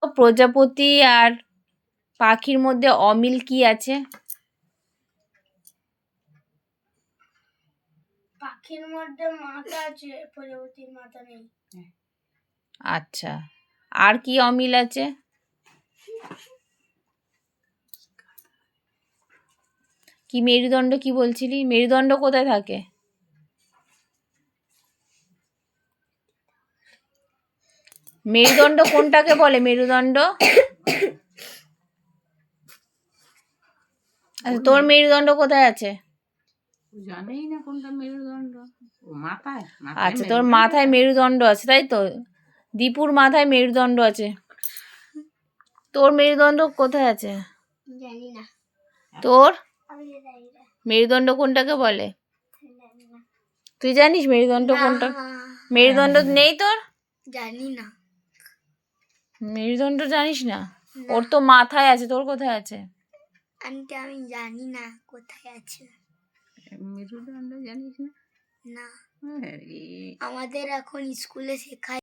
প্রজাপতি আর পাখির মধ্যে অমিল কি আছে? পাখির মধ্যে মাথা আছে, প্রজাপতির মাথা নেই। আচ্ছা, আর কি অমিল আছে? কি মেরুদণ্ড কি বলছিলি? মেরুদণ্ড কোথায় থাকে? মেরুদণ্ড কোনটাকে বলে? মেরুদণ্ড? আচ্ছা, তোর মেরুদণ্ড কোথায় আছে? জানেই না কোনটা মেরুদণ্ড। মাথায়। আচ্ছা, তোর মাথায় মেরুদণ্ড আছে, তাই তো? দীপুর মাথায় মেরুদণ্ড আছে। তোর মেরুদণ্ড কোথায় আছে? জানি না। তোর আমি জানি না। মেরুদণ্ড কোনটাকে বলে? জানি না। তুই জানিস মেরুদণ্ড কোনটা? মেরুদণ্ড নেই তোর? জানি না। মেরুদণ্ড জানিস না? ওর তো মাথায় আছে, তোর কোথায় আছে? আন্টি আমি জানি না কোথায় আছে। মেরুদণ্ড জানিস না? না, আরে আমাদের এখন স্কুলে শেখায়।